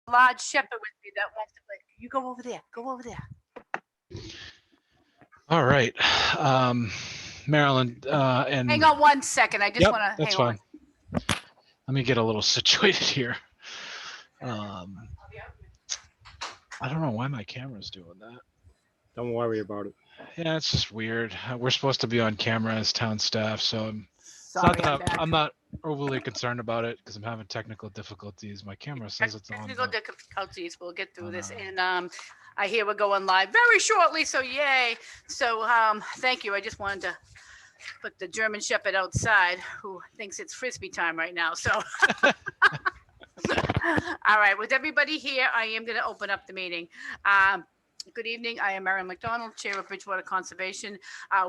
large shepherd with me that wants to play. You go over there. Go over there. All right. Marilyn, and Hang on 1 second. I just yep, want to that's hang fine. on. Let me get a little situated here. I don't know why my camera's doing that. Don't worry about it. Yeah, it's just weird. We're supposed to be on camera as town staff, so Sorry, I'm not overly concerned about it because I'm having technical difficulties. My camera says it's on. Technical difficulties. We'll get through this, and I hear we're going live very shortly. So yay! So thank you. I just wanted to put the German Shepherd outside, who thinks it's frisbee time right now. So. All right, with everybody here, I am going to open up the meeting. Good evening. I am Marilyn McDonald, Chair of Bridgewater Conservation.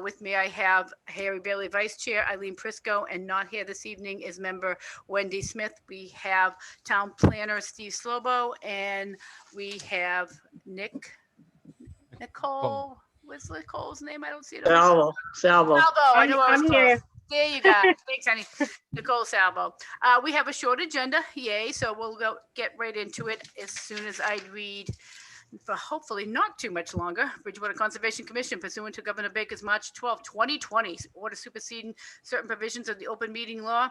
With me, I have Harry Bailey, Vice Chair, Eileen Prisco, and not here this evening is member Wendy Smith. We have Town Planner Steve Slobo, and we have Nicole. What's Nicole's name? I don't see it. Salvo. I know I was I'm close. here. There you go. Thanks, honey. Nicole Salvo. We have a short agenda. Yay. So we'll get right into it as soon as I read, for hopefully not too much longer, Bridgewater Conservation Commission pursuant to Governor Baker's March 12, 2020 order superseding certain provisions of the open meeting law.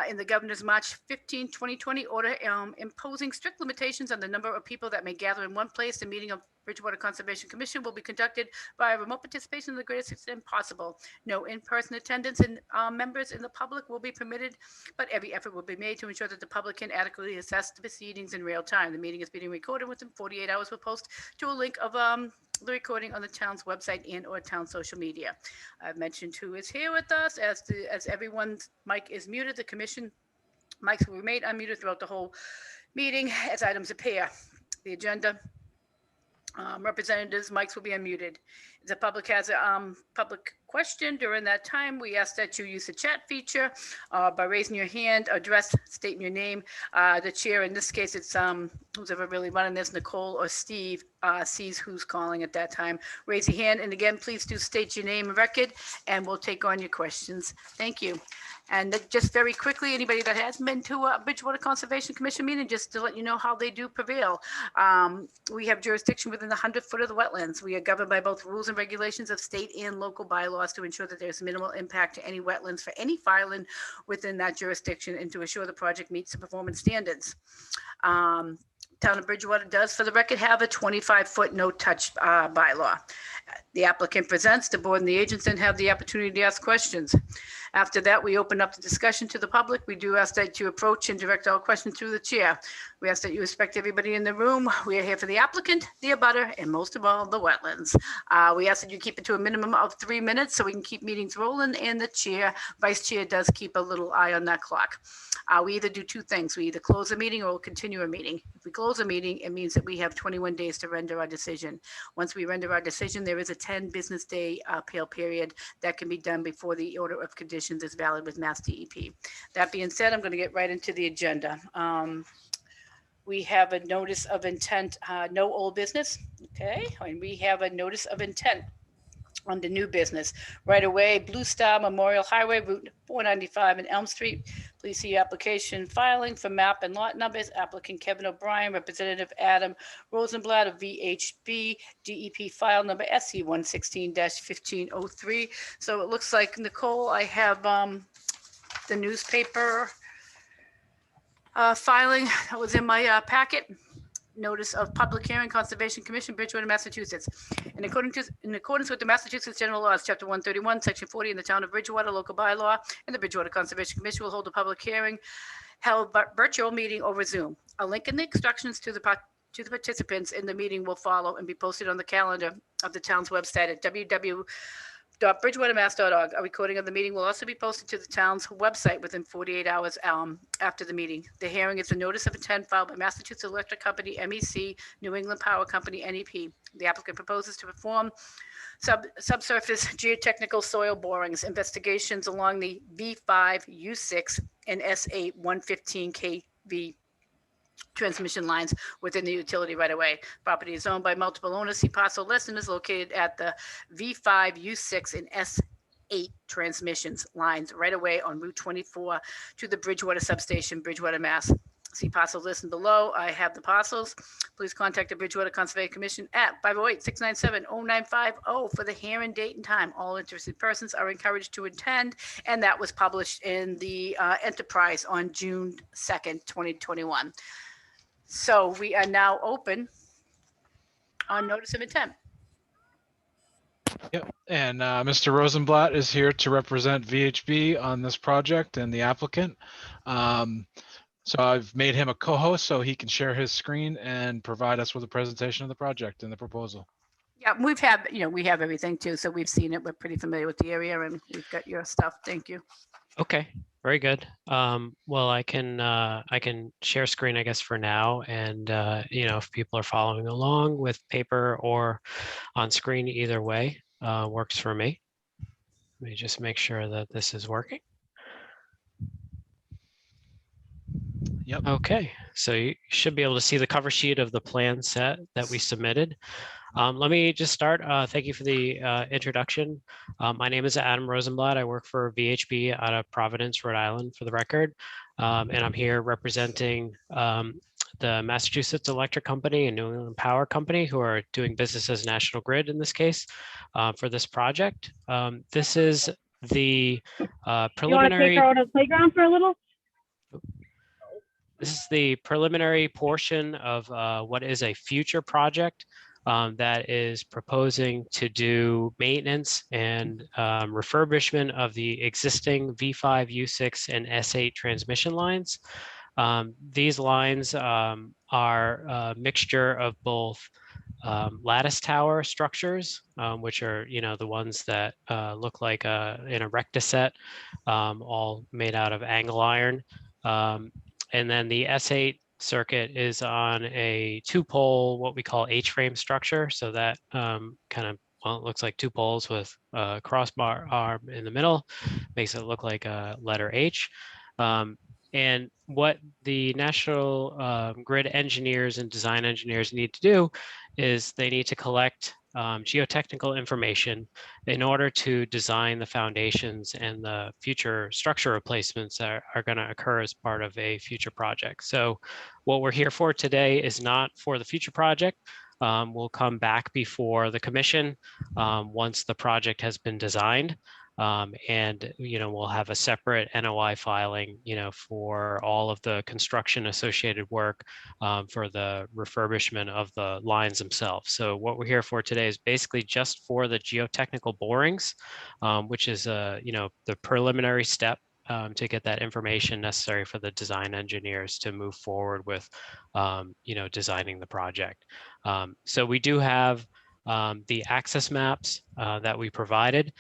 In the governor's March 15, 2020 order imposing strict limitations on the number of people that may gather in one place. The meeting of Bridgewater Conservation Commission will be conducted by remote participation to the greatest extent possible. No in-person attendance and members in the public will be permitted, but every effort will be made to ensure that the public can adequately assess the proceedings in real time. The meeting is being recorded within 48 hours. We'll post to a link of the recording on the town's website and or town social media. I've mentioned who is here with us. As everyone's mic is muted, the commission mics will remain unmuted throughout the whole meeting as items appear. The agenda. Representatives' mics will be unmuted. If the public has a public question during that time, we ask that you use the chat feature by raising your hand, address, stating your name. The chair, in this case, it's who's ever really running this, Nicole or Steve, sees who's calling at that time. Raise your hand, and again, please do state your name and record, and we'll take on your questions. Thank you. And just very quickly, anybody that hasn't been to a Bridgewater Conservation Commission meeting, just to let you know how they do prevail. We have jurisdiction within the 100-foot of the wetlands. We are governed by both rules and regulations of state and local bylaws to ensure that there's minimal impact to any wetlands for any filing within that jurisdiction and to ensure the project meets the performance standards. Town of Bridgewater does, for the record, have a 25-foot no-touch bylaw. The applicant presents, the board and the agents then have the opportunity to ask questions. After that, we open up the discussion to the public. We do ask that you approach and direct all questions through the chair. We ask that you respect everybody in the room. We are here for the applicant, the abutter, and most of all, the wetlands. We ask that you keep it to a minimum of 3 minutes so we can keep meetings rolling, and the chair, vice chair, does keep a little eye on that clock. We either do two things. We either close a meeting or we'll continue a meeting. If we close a meeting, it means that we have 21 days to render our decision. Once we render our decision, there is a 10 business day appeal period that can be done before the order of conditions is valid with Mass DEP. That being said, I'm going to get right into the agenda. We have a notice of intent, no old business. Okay, and we have a notice of intent on the new business. Right away, Blue Star Memorial Highway, Route 495 and Elm Street. Please see application filing for map and lot numbers. Applicant Kevin O'Brien, Representative Adam Rosenblatt of VHB, DEP file number SC 116-1503. So it looks like, Nicole, I have the newspaper filing that was in my packet. Notice of public hearing, Conservation Commission, Bridgewater, Massachusetts. In accordance with the Massachusetts General Laws, Chapter 131, Section 40, in the town of Bridgewater, local bylaw, and the Bridgewater Conservation Commission will hold a public hearing held virtual meeting over Zoom. A link in the instructions to the participants in the meeting will follow and be posted on the calendar of the town's website at www.bridgewatermass.org. A recording of the meeting will also be posted to the town's website within 48 hours after the meeting. The hearing is a notice of intent filed by Massachusetts Electric Company, MEC, New England Power Company, NEP. The applicant proposes to perform subsurface geotechnical soil borings, investigations along the V5, U6, and S8 115 kV transmission lines within the utility right away. Property is owned by multiple owners. See parcel list and is located at the V5, U6, and S8 transmissions lines right away on Route 24 to the Bridgewater substation, Bridgewater, Mass. See parcels listed below. I have the parcels. Please contact the Bridgewater Conservation Commission at 508-697-0950 for the hearing date and time. All interested persons are encouraged to attend, and that was published in the Enterprise on June 2nd, 2021. So we are now open on notice of intent. Yep. And Mr. Rosenblatt is here to represent VHB on this project and the applicant. So I've made him a co-host so he can share his screen and provide us with a presentation of the project and the proposal. Yeah, we have everything too. So we've seen it. We're pretty familiar with the area, and we've got your stuff. Thank you. Okay, very good. Well, I can share screen, I guess, for now. And, if people are following along with paper or on screen, either way works for me. Let me just make sure that this is working. Yep. Okay, so you should be able to see the cover sheet of the plan set that we submitted. Let me just start. Thank you for the introduction. My name is Adam Rosenblatt. I work for VHB out of Providence, Rhode Island, for the record. And I'm here representing the Massachusetts Electric Company and New England Power Company, who are doing business as National Grid in this case for this project. This is the preliminary. You want to take her out of the playground for a little? This is the preliminary portion of what is a future project that is proposing to do maintenance and refurbishment of the existing V5, U6, and S8 transmission lines. These lines are a mixture of both lattice tower structures, which are, the ones that look like in a rectaset, all made out of angle iron. And then the S8 circuit is on a 2-pole, what we call H-frame structure. So that kind of, well, it looks like 2 poles with a crossbar arm in the middle, makes it look like a letter H. And what the National Grid engineers and design engineers need to do is they need to collect geotechnical information in order to design the foundations and the future structure replacements that are going to occur as part of a future project. So what we're here for today is not for the future project. We'll come back before the commission once the project has been designed. And we'll have a separate NOI filing, for all of the construction associated work for the refurbishment of the lines themselves. So what we're here for today is basically just for the geotechnical borings, which is the preliminary step to get that information necessary for the design engineers to move forward with designing the project. So we do have the access maps that we provided.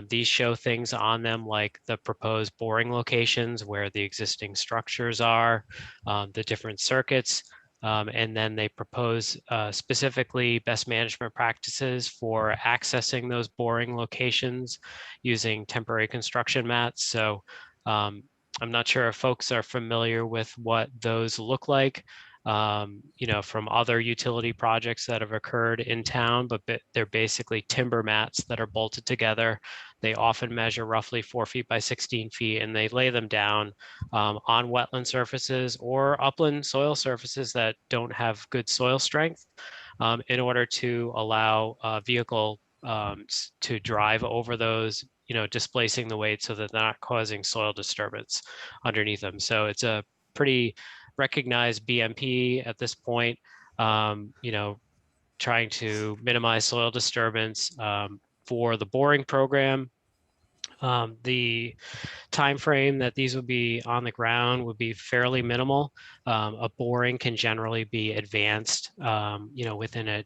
These show things on them like the proposed boring locations where the existing structures are, the different circuits, and then they propose specifically best management practices for accessing those boring locations using temporary construction mats. So I'm not sure if folks are familiar with what those look like. From other utility projects that have occurred in town, but they're basically timber mats that are bolted together. They often measure roughly 4 feet by 16 feet, and they lay them down on wetland surfaces or upland soil surfaces that don't have good soil strength in order to allow a vehicle to drive over those, displacing the weight so that they're not causing soil disturbance underneath them. So it's a pretty recognized BMP at this point, trying to minimize soil disturbance for the boring program. The time frame that these would be on the ground would be fairly minimal. A boring can generally be advanced, within a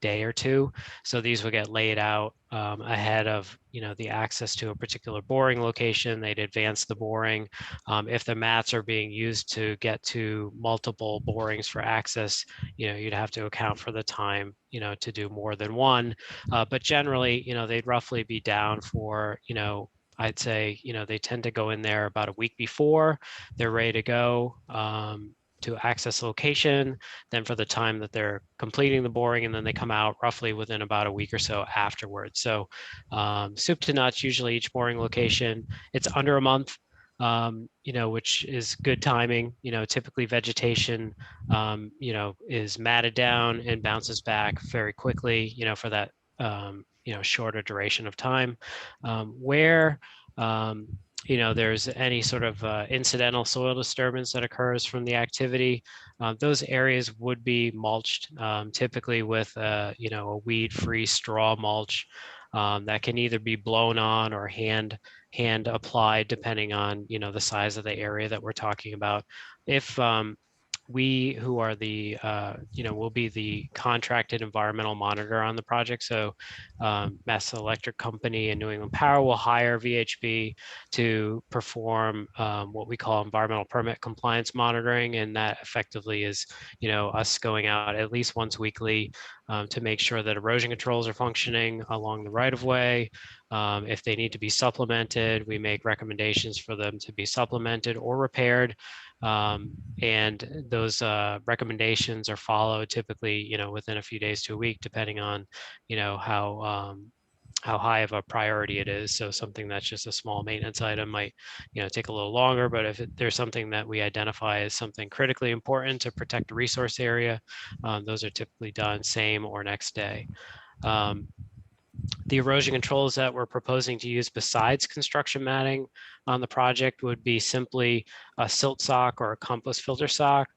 day or two. So these would get laid out ahead of, the access to a particular boring location. They'd advance the boring. If the mats are being used to get to multiple borings for access, you'd have to account for the time, to do more than one. But generally, they'd roughly be down for, I'd say, they tend to go in there about a week before they're ready to go to access location, then for the time that they're completing the boring, and then they come out roughly within about a week or so afterwards. So soup to nuts, usually each boring location, it's under a month which is good timing. Typically vegetation, is matted down and bounces back very quickly, for that, shorter duration of time. Where, there's any sort of incidental soil disturbance that occurs from the activity, those areas would be mulched, typically with, a weed-free straw mulch that can either be blown on or hand applied, depending on the size of the area that we're talking about. If we, who are the will be the contracted environmental monitor on the project, so Mass Electric Company and New England Power will hire VHB to perform what we call environmental permit compliance monitoring, and that effectively is us going out at least once weekly to make sure that erosion controls are functioning along the right of way. If they need to be supplemented, we make recommendations for them to be supplemented or repaired. And those recommendations are followed typically, within a few days to a week, depending on, how high of a priority it is. So something that's just a small maintenance item might, take a little longer, but if there's something that we identify as something critically important to protect a resource area, those are typically done same or next day. The erosion controls that we're proposing to use besides construction matting on the project would be simply a silt sock or a compost filter sock,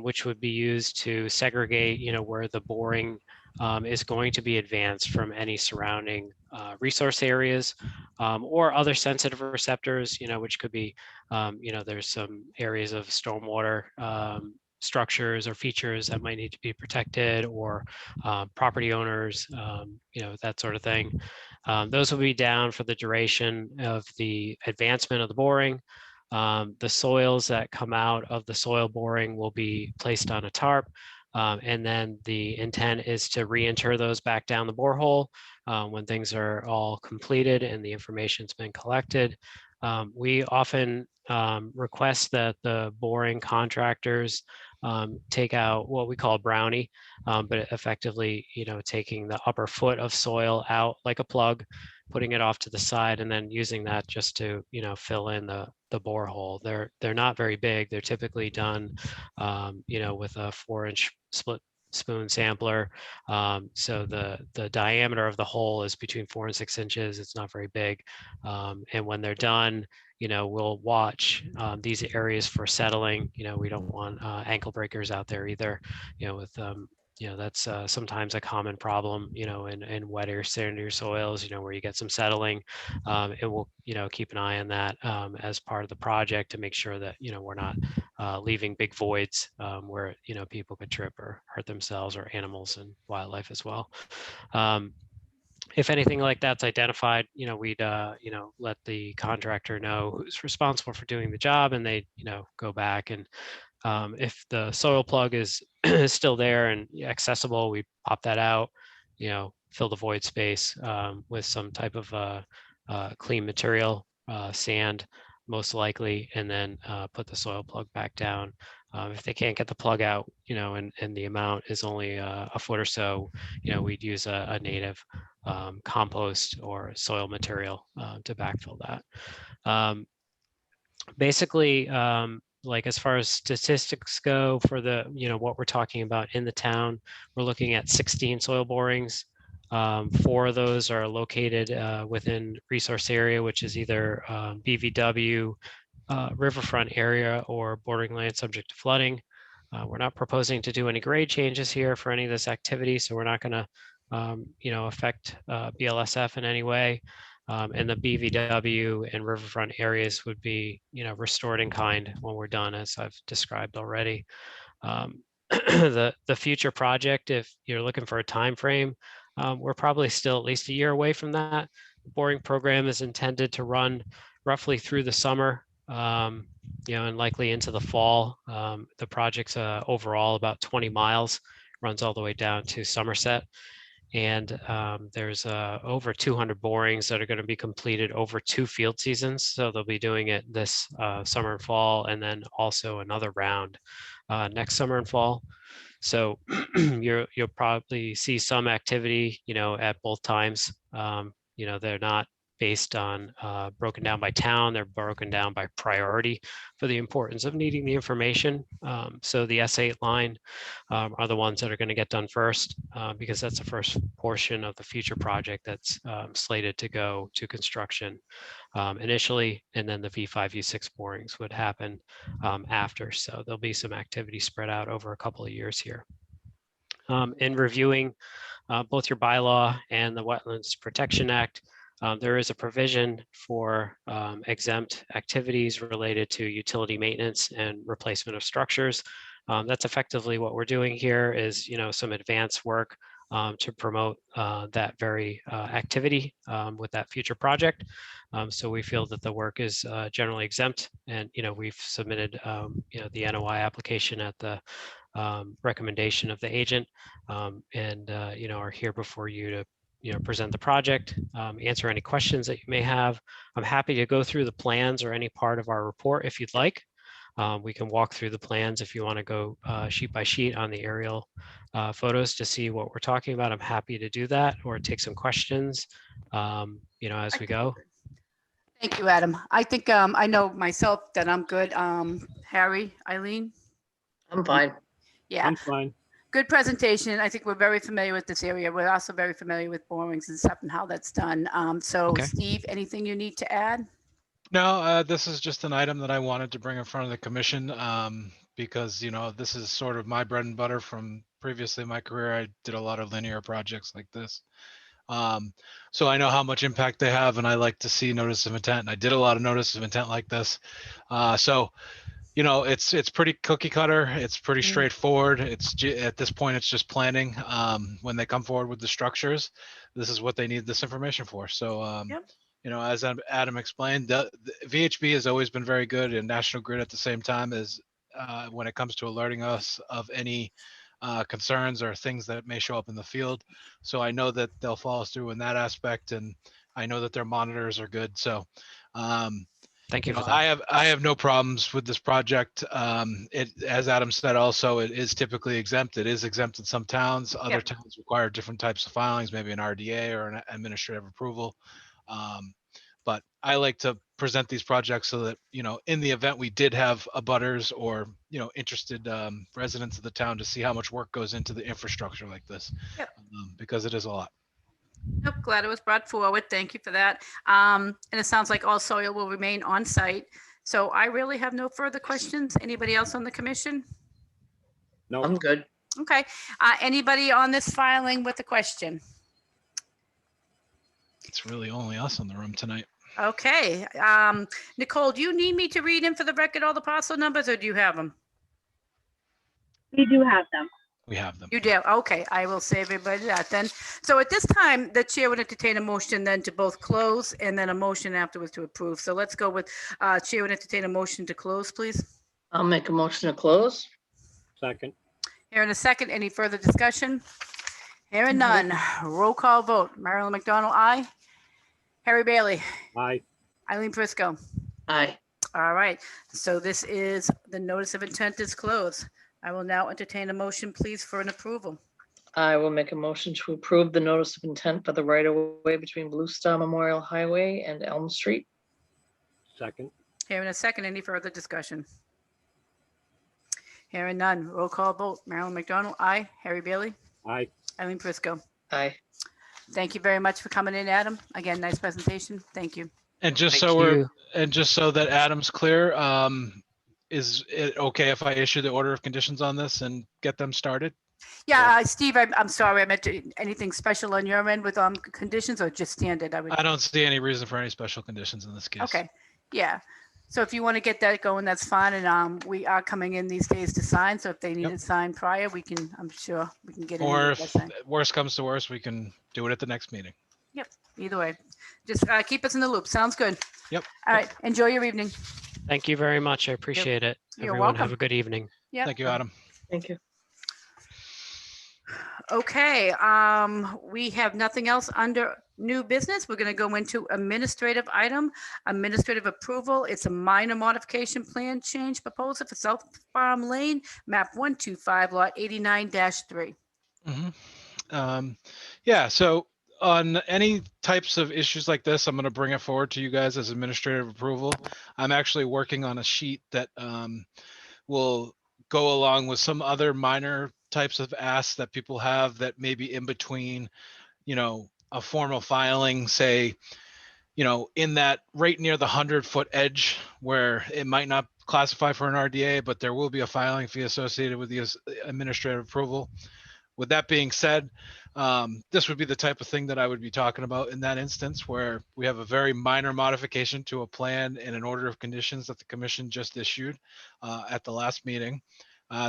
which would be used to segregate, where the boring is going to be advanced from any surrounding resource areas or other sensitive receptors, which could be, there's some areas of stormwater structures or features that might need to be protected, or property owners, that sort of thing. Those will be down for the duration of the advancement of the boring. The soils that come out of the soil boring will be placed on a tarp. And then the intent is to re-enter those back down the borehole when things are all completed and the information's been collected. We often request that the boring contractors take out what we call a brownie, but effectively, taking the upper foot of soil out like a plug, putting it off to the side, and then using that just to, fill in the borehole. They're not very big. They're typically done, with a 4-inch split spoon sampler. So the diameter of the hole is between 4 and 6 inches. It's not very big. And when they're done, we'll watch these areas for settling. We don't want ankle breakers out there either, with that's sometimes a common problem, in wetter, sandier soils, where you get some settling. And we'll, keep an eye on that as part of the project to make sure that, we're not leaving big voids where, people could trip or hurt themselves, or animals and wildlife as well. If anything like that's identified, we'd, let the contractor know who's responsible for doing the job, and they, go back and if the soil plug is still there and accessible, we pop that out, fill the void space with some type of clean material, sand, most likely, and then put the soil plug back down. If they can't get the plug out, and the amount is only a foot or so, we'd use a native compost or soil material to backfill that. Basically, like as far as statistics go for the, what we're talking about in the town, we're looking at 16 soil borings. 4 of those are located within resource area, which is either BVW, riverfront area, or bordering land subject to flooding. We're not proposing to do any grade changes here for any of this activity, so we're not going to, affect BLSF in any way. And the BVW and riverfront areas would be, restored in kind when we're done, as I've described already. The future project, if you're looking for a time frame, we're probably still at least a year away from that. The boring program is intended to run roughly through the summer, and likely into the fall. The project's overall about 20 miles, runs all the way down to Somerset. And there's over 200 borings that are going to be completed over 2 field seasons. So they'll be doing it this summer and fall, and then also another round next summer and fall. So you'll probably see some activity, at both times. They're not based on broken down by town. They're broken down by priority for the importance of needing the information. So the S8 line are the ones that are going to get done first because that's the first portion of the future project that's slated to go to construction initially, and then the V5, V6 borings would happen after. So there'll be some activity spread out over a couple of years here. In reviewing both your bylaw and the Wetlands Protection Act, there is a provision for exempt activities related to utility maintenance and replacement of structures. That's effectively what we're doing here is, some advanced work to promote that very activity with that future project. So we feel that the work is generally exempt, and we've submitted the NOI application at the recommendation of the agent, and are here before you to present the project, answer any questions that you may have. I'm happy to go through the plans or any part of our report if you'd like. We can walk through the plans if you want to go sheet by sheet on the aerial photos to see what we're talking about. I'm happy to do that, or take some questions, as we go. Thank you, Adam. I think I know myself that I'm good. Harry, Eileen? I'm fine. Yeah, I'm fine. good presentation. I think we're very familiar with this area. We're also very familiar with borings and stuff and how that's done. So Okay. Steve, anything you need to add? No, this is just an item that I wanted to bring in front of the commission because, this is sort of my bread and butter from previously in my career. I did a lot of linear projects like this. So I know how much impact they have, and I like to see notice of intent. And I did a lot of notice of intent like this. So it's pretty cookie cutter. It's pretty straightforward. At this point, it's just planning. When they come forward with the structures, this is what they need this information for. So, Yep. As Adam explained, the VHB has always been very good, and National Grid at the same time is when it comes to alerting us of any concerns or things that may show up in the field. So I know that they'll follow us through in that aspect, and I know that their monitors are good. So Thank you for that. I have no problems with this project. As Adam said, also it is typically exempt. It is exempt in some towns. Other Yep. towns require different types of filings, maybe an RDA or an administrative approval. But I like to present these projects so that, in the event we did have abutters or, interested residents of the town to see how much work goes into the infrastructure like this, Yep. because it is a lot. Nope, glad it was brought forward. Thank you for that. And it sounds like all soil will remain on site. So I really have no further questions. Anybody else on the commission? No, I'm good. Okay. Anybody on this filing with a question? It's really only us in the room tonight. Okay. Nicole, do you need me to read in for the record all the parcel numbers, or do you have them? We do have them. We have them. You do? Okay, I will save everybody that then. So at this time, the chair would entertain a motion then to both close and then a motion afterwards to approve. So let's go with chair would entertain a motion to close, please. I'll make a motion to close. second. Here in a second, any further discussion? Hearing none. Roll call vote. Marilyn McDonald, aye. Harry Bailey, Aye. Eileen Prisco. Aye. All right, so this is, the notice of intent is closed. I will now entertain a motion, please, for an approval. I will make a motion to approve the notice of intent for the right of way between Blue Star Memorial Highway and Elm Street. Second. Here in a second, any further discussion? Hearing none. Roll call vote. Marilyn McDonald, aye. Harry Bailey, Aye. Eileen Prisco. Aye. Thank you very much for coming in, Adam. Again, nice presentation. Thank you. And just Thank so you. just so that Adam's clear, is it okay if I issue the order of conditions on this and get them started? Yeah, Steve, I'm sorry. I meant to, anything special on your end with conditions or just standard? I would. I don't see any reason for any special conditions in this case. Okay, yeah. So if you want to get that going, that's fine. And we are coming in these days to sign. So if they need Yep. it signed prior, we can, I'm sure we can get it. Or in if that sign. worst comes to worst, we can do it at the next meeting. Either way, just keep us in the loop. Sounds good. Yep. All right. Enjoy your evening. Thank you very much. I appreciate it. You're Everyone, have welcome. a good evening. Yeah. Thank you, Adam. Thank you. Okay, we have nothing else under new business. We're going to go into administrative item, administrative approval. It's a minor modification plan change proposal for South Farm Lane, map 125, lot 89-3. Yeah, so on any types of issues like this, I'm going to bring it forward to you guys as administrative approval. I'm actually working on a sheet that will go along with some other minor types of asks that people have that may be in between, a formal filing, say, in that right near the 100-foot edge where it might not classify for an RDA, but there will be a filing fee associated with the administrative approval. With that being said, this would be the type of thing that I would be talking about in that instance, where we have a very minor modification to a plan and an order of conditions that the commission just issued at the last meeting.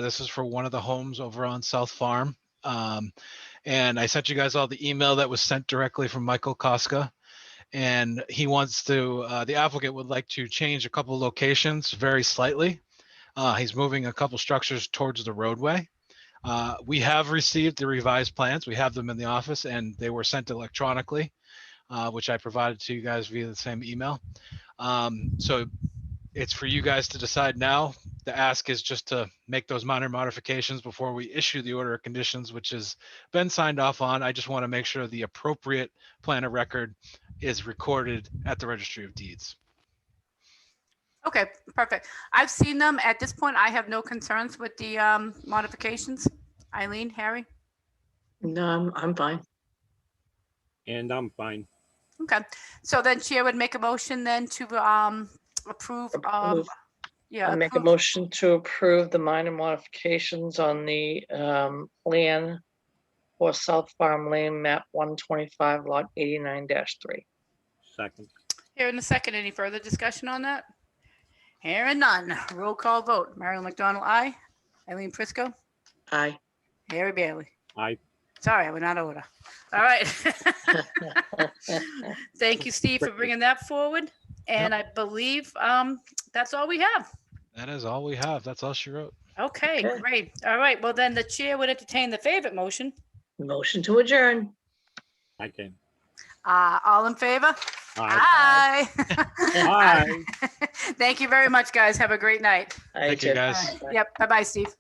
This is for one of the homes over on South Farm. And I sent you guys all the email that was sent directly from Michael Koska. And he wants to, the applicant would like to change a couple locations very slightly. He's moving a couple structures towards the roadway. We have received the revised plans. We have them in the office and they were sent electronically, which I provided to you guys via the same email. So it's for you guys to decide now. The ask is just to make those minor modifications before we issue the order of conditions, which has been signed off on. I just want to make sure the appropriate plan of record is recorded at the Registry of Deeds. Okay, perfect. I've seen them. At this point, I have no concerns with the modifications. Eileen, Harry? No, I'm fine. And I'm fine. Okay, so then Chair would make a motion then to approve, Approve. yeah. I make a approve- motion to approve the minor modifications on the plan for South Farm Lane, map 125, lot 89-3. Second. Here in a second, any further discussion on that? Hearing none. Roll call vote. Marilyn McDonald, aye. Eileen Prisco, Aye. Harry Bailey. Aye. Sorry, I went out of order. All right. Thank you, Steve, for bringing that forward. And I believe that's all we have. That is all we have. That's all she wrote. Okay, Okay. great. All right, well then the chair would entertain the favorite motion. Motion to adjourn. Second. All in favor? Aye. Aye. Aye. Thank you very much, guys. Have a great night. Aye, Thank you, Jim. guys. Yep, bye-bye, Steve.